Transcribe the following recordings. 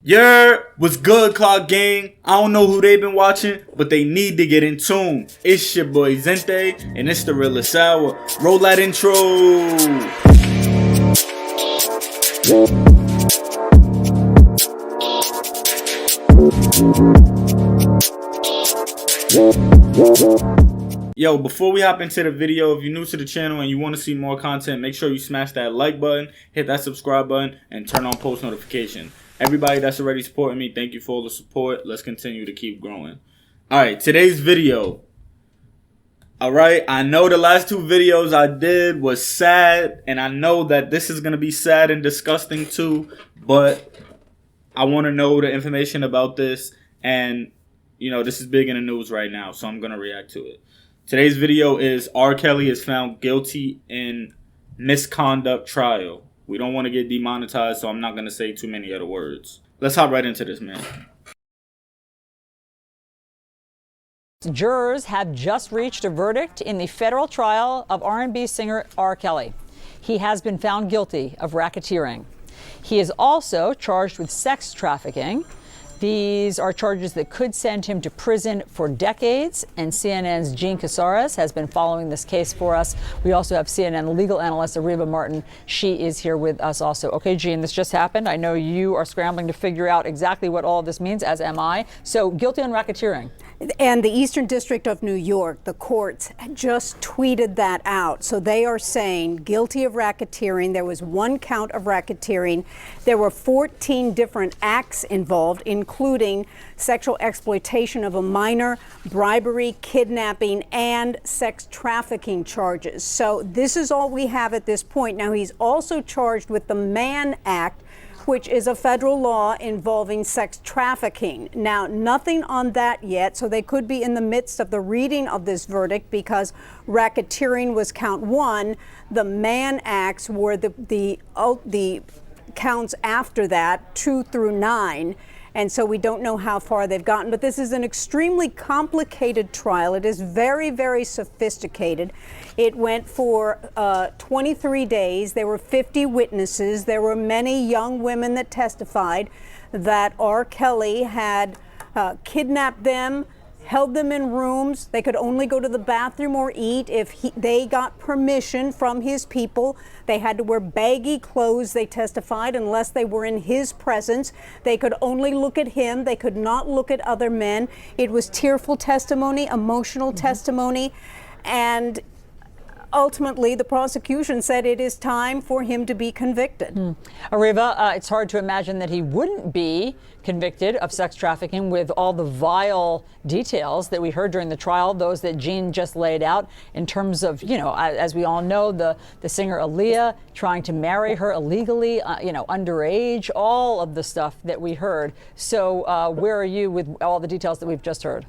Yeah, what's good, Clock Gang? I don't know who they been watching, but they need to get in tune. It's your boy Zente, and it's the Realest Hour. Roll that intro. Yo, before we hop into the video, if you're new to the channel and you want to see more content, make sure you smash that like button, hit that subscribe button, and turn on post notifications. Everybody that's already supporting me, thank you for all the support. Let's continue to keep growing. Alright, today's video. Alright, I know the last two videos I did was sad, and I know that this is going to be sad and disgusting too, but I want to know the information about this, and you know, this is big in the news right now, so I'm going to react to it. Today's video is R. Kelly is found guilty in misconduct trial. We don't want to get demonetized, so I'm not going to say too many other words. Let's hop right into this, man. Jurors have just reached a verdict in the federal trial of R&B singer R. Kelly. He has been found guilty of racketeering. He is also charged with sex trafficking. These are charges that could send him to prison for decades, and CNN's Jean Casares has been following this case for us. We also have CNN legal analyst Ariva Martin. She is here with us also. Okay, Jean, this just happened. I know you are scrambling to figure out exactly what all of this means, as am I. So, guilty on racketeering. And the Eastern District of New York, the courts just tweeted that out. So they are saying guilty of racketeering. There was one count of racketeering. There were 14 different acts involved, including sexual exploitation of a minor, bribery, kidnapping, and sex trafficking charges. So this is all we have at this point. Now, he's also charged with the Mann Act, which is a federal law involving sex trafficking. Now, nothing on that yet, so they could be in the midst of the reading of this verdict because racketeering was count one. The Mann Acts were the counts after that, 2 through 9. And so we don't know how far they've gotten, but this is an extremely complicated trial. It is very, very sophisticated. It went for 23 days. There were 50 witnesses. There were many young women that testified that R. Kelly had kidnapped them, held them in rooms. They could only go to the bathroom or eat if they got permission from his people. They had to wear baggy clothes, they testified, unless they were in his presence. They could only look at him. They could not look at other men. It was tearful testimony, emotional testimony, and ultimately, the prosecution said it is time for him to be convicted. Ariva, it's hard to imagine that he wouldn't be convicted of sex trafficking with all the vile details that we heard during the trial, those that Jean just laid out in terms of, you know, as we all know, the singer Aaliyah trying to marry her illegally, you know, underage, all of the stuff that we heard. So where are you with all the details that we've just heard?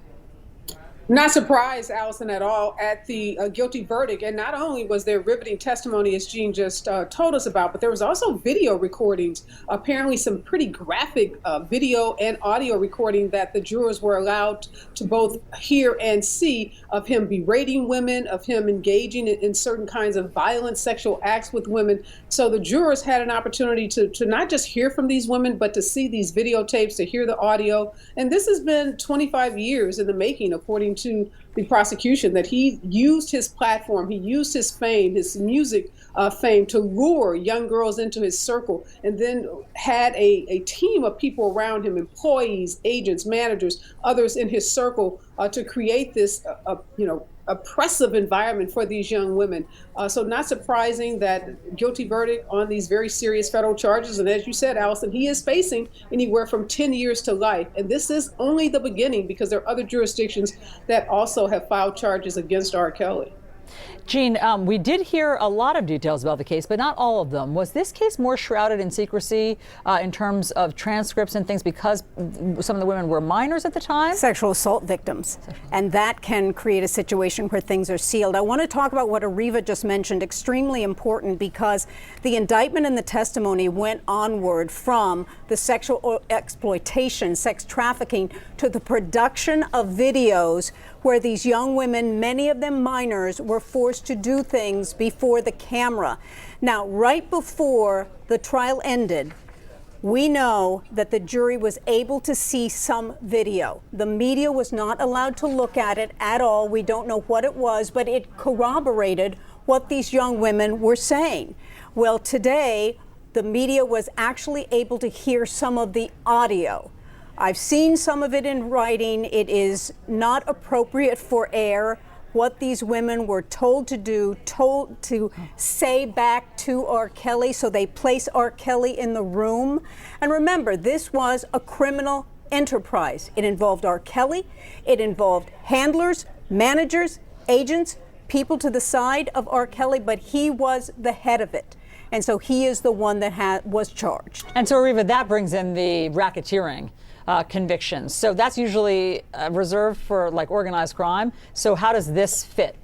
Not surprised, Allison, at all at the guilty verdict. And not only was there riveting testimony, as Jean just told us about, but there was also video recordings, apparently some pretty graphic video and audio recording that the jurors were allowed to both hear and see of him berating women, of him engaging in certain kinds of violent sexual acts with women. So the jurors had an opportunity to not just hear from these women, but to see these videotapes, to hear the audio. And this has been 25 years in the making, according to the prosecution, that he used his platform, he used his fame, his music fame to lure young girls into his circle, and then had a team of people around him, employees, agents, managers, others in his circle to create this, oppressive environment for these young women. So not surprising that guilty verdict on these very serious federal charges. And as you said, Allison, he is facing anywhere from 10 years to life. And this is only the beginning because there are other jurisdictions that also have filed charges against R. Kelly. Jean, we did hear a lot of details about the case, but not all of them. Was this case more shrouded in secrecy in terms of transcripts and things because some of the women were minors at the time? Sexual assault victims. And that can create a situation where things are sealed. I want to talk about what Ariva just mentioned, extremely important, because the indictment and the testimony went onward from the sexual exploitation, sex trafficking, to the production of videos where these young women, many of them minors, were forced to do things before the camera. Now, right before the trial ended, We know that the jury was able to see some video. The media was not allowed to look at it at all. We don't know what it was, but it corroborated what these young women were saying. Well, today, the media was actually able to hear some of the audio. I've seen some of it in writing. It is not appropriate for air. What these women were told to do, told to say back to R. Kelly, so they place R. Kelly in the room. And remember, this was a criminal enterprise. It involved R. Kelly, it involved handlers, managers, agents, people to the side of R. Kelly, but he was the head of it. And so he is the one that was charged. And so, Riva, that brings in the racketeering convictions. So that's usually reserved for like organized crime. So how does this fit?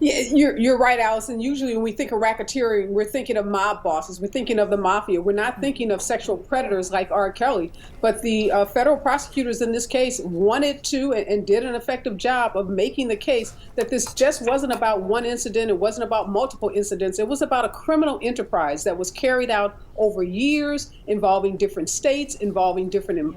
Yeah, you're right, Allison. Usually when we think of racketeering, we're thinking of mob bosses. We're thinking of the mafia. We're not thinking of sexual predators like R. Kelly. But the federal prosecutors in this case wanted to and did an effective job of making the case that this just wasn't about one incident. It wasn't about multiple incidents. It was about a criminal enterprise that was carried out over years, involving different states, involving different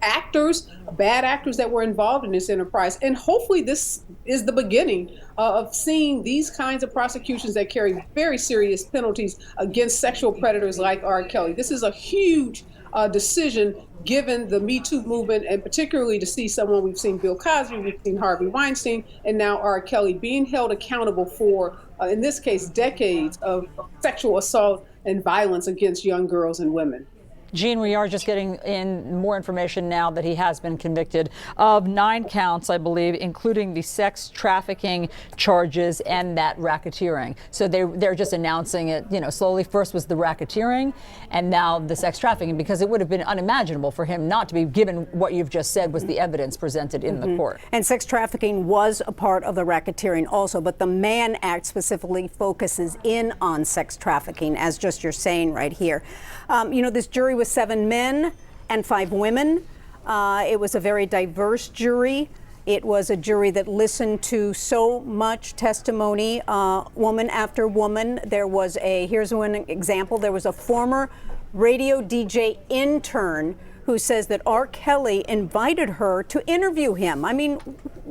actors, bad actors that were involved in this enterprise. And hopefully this is the beginning of seeing these kinds of prosecutions that carry very serious penalties against sexual predators like R. Kelly. This is a huge decision given the Me Too movement, and particularly to see someone, we've seen Bill Cosby, we've seen Harvey Weinstein, and now R. Kelly being held accountable for, in this case, decades of sexual assault and violence against young girls and women. Gene, we are just getting in more information now that he has been convicted of 9 counts, I believe, including the sex trafficking charges and that racketeering. So they're just announcing it, slowly. First was the racketeering and now the sex trafficking, because it would have been unimaginable for him not to be given what you've just said was the evidence presented in the court. And sex trafficking was a part of the racketeering also, but the Mann Act specifically focuses in on sex trafficking, as just you're saying right here. This jury was 7 men and 5 women. It was a very diverse jury. It was a jury that listened to so much testimony, woman after woman. Here's one example. There was a former radio DJ intern who says that R. Kelly invited her to interview him. I mean,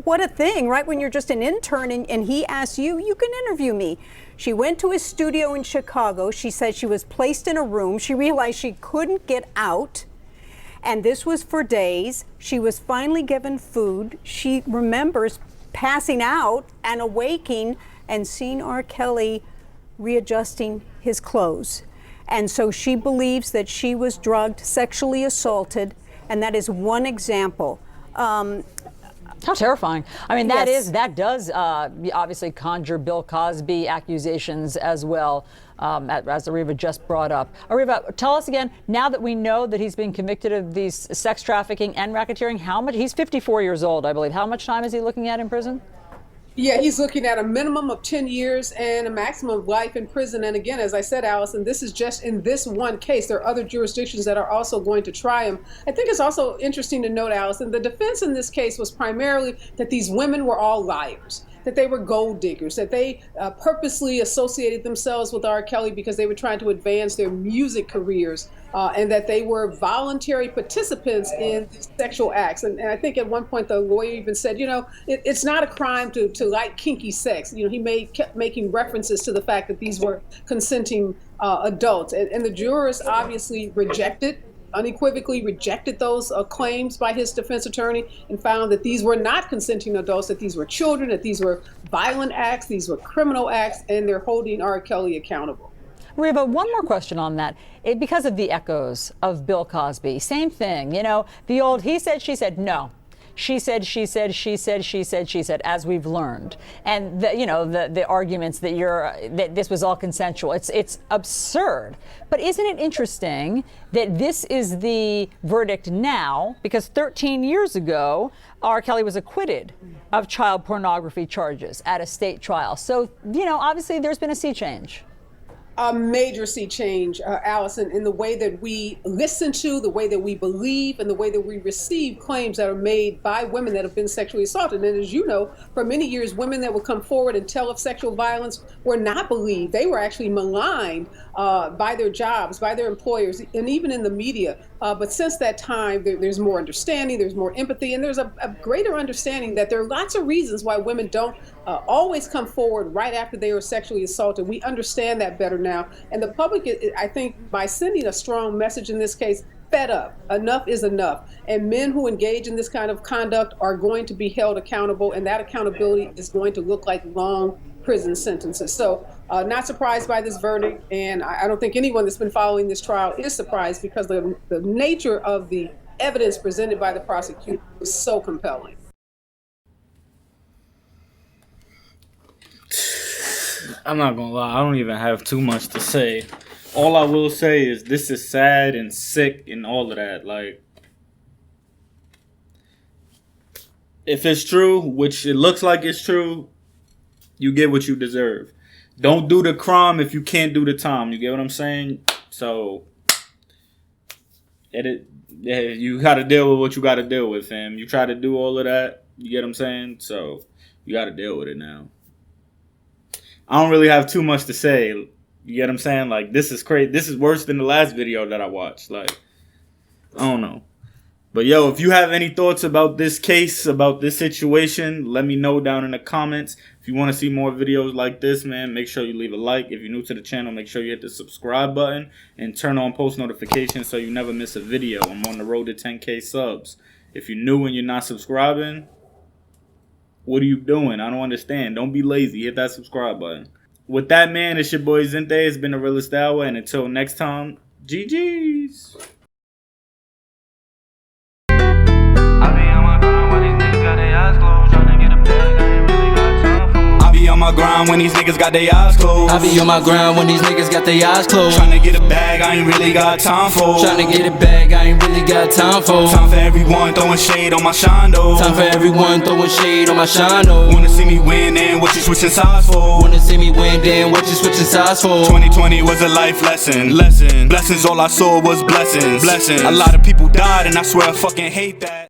what a thing, right? When you're just an intern and he asks you, you can interview me. She went to his studio in Chicago. She said she was placed in a room. She realized she couldn't get out. And this was for days. She was finally given food. She remembers passing out and awaking and seeing R. Kelly readjusting his clothes. And so she believes that she was drugged, sexually assaulted, and that is one example. How terrifying. I mean, that does obviously conjure Bill Cosby accusations as well, as Ariva just brought up. Ariva, tell us again, now that we know that he's been convicted of these sex trafficking and racketeering, he's 54 years old, I believe. How much time is he looking at in prison? Yeah, he's looking at a minimum of 10 years and a maximum of life in prison. And again, as I said, Allison, this is just in this one case. There are other jurisdictions that are also going to try him. I think it's also interesting to note, Allison, the defense in this case was primarily that these women were all liars, that they were gold diggers, that they purposely associated themselves with R. Kelly because they were trying to advance their music careers, and that they were voluntary participants in these sexual acts. And I think at one point the lawyer even said, it's not a crime to like kinky sex. He kept making references to the fact that these were consenting adults. And the jurors obviously unequivocally rejected those claims by his defense attorney and found that these were not consenting adults, that these were children, that these were violent acts, these were criminal acts, and they're holding R. Kelly accountable. Riva, one more question on that. Because of the echoes of Bill Cosby, same thing, the old he said, she said, no. She said, she said, she said, she said, she said, as we've learned. And the arguments that this was all consensual. It's absurd. But isn't it interesting that this is the verdict now, because 13 years ago, R. Kelly was acquitted of child pornography charges at a state trial. So, obviously there's been a sea change. A major sea change, Allison, in the way that we listen to, the way that we believe, and the way that we receive claims that are made by women that have been sexually assaulted. And as you know, for many years, women that would come forward and tell of sexual violence were not believed. They were actually maligned by their jobs, by their employers, and even in the media. But since that time, there's more understanding, there's more empathy, and there's a greater understanding that there are lots of reasons why women don't always come forward right after they were sexually assaulted. We understand that better now. And the public, I think, by sending a strong message in this case, fed up. Enough is enough. And men who engage in this kind of conduct are going to be held accountable, and that accountability is going to look like long prison sentences. So not surprised by this verdict, and I don't think anyone that's been following this trial is surprised, because the nature of the evidence presented by the prosecutor was so compelling. I'm not gonna lie, I don't even have too much to say. All I will say is this is sad and sick and all of that. Like, if it's true, which it looks like it's true, you get what you deserve. Don't do the crime if you can't do the time. You get what I'm saying? So, you got to deal with what you got to deal with, fam. You try to do all of that. You get what I'm saying? So, you got to deal with it now. I don't really have too much to say. You get what I'm saying? Like, this is crazy. This is worse than the last video that I watched. Like, I don't know. But, yo, if you have any thoughts about this case, about this situation, let me know down in the comments. If you want to see more videos like this, man, make sure you leave a like. If you're new to the channel, make sure you hit the subscribe button and turn on post notifications so you never miss a video. I'm on the road to 10K subs. If you're new and you're not subscribing, what are you doing? I don't understand. Don't be lazy. Hit that subscribe button. With that, man, it's your boy Zinte. It's been the Realest Hour, and until next time, GG's. On my grind when these niggas got their eyes closed. I be on my grind when these niggas got their eyes closed. Tryna get a bag, I ain't really got time for. Tryna get a bag, I ain't really got time for. Time for everyone throwing shade on my shine though. Time for everyone throwing shade on my shine though. Wanna see me win, then what you switching sides for? Wanna see me win, then what you switching sides for? 2020 was a life lesson. Blessings, all I saw was blessings. A lot of people died, and I swear I fucking hate that.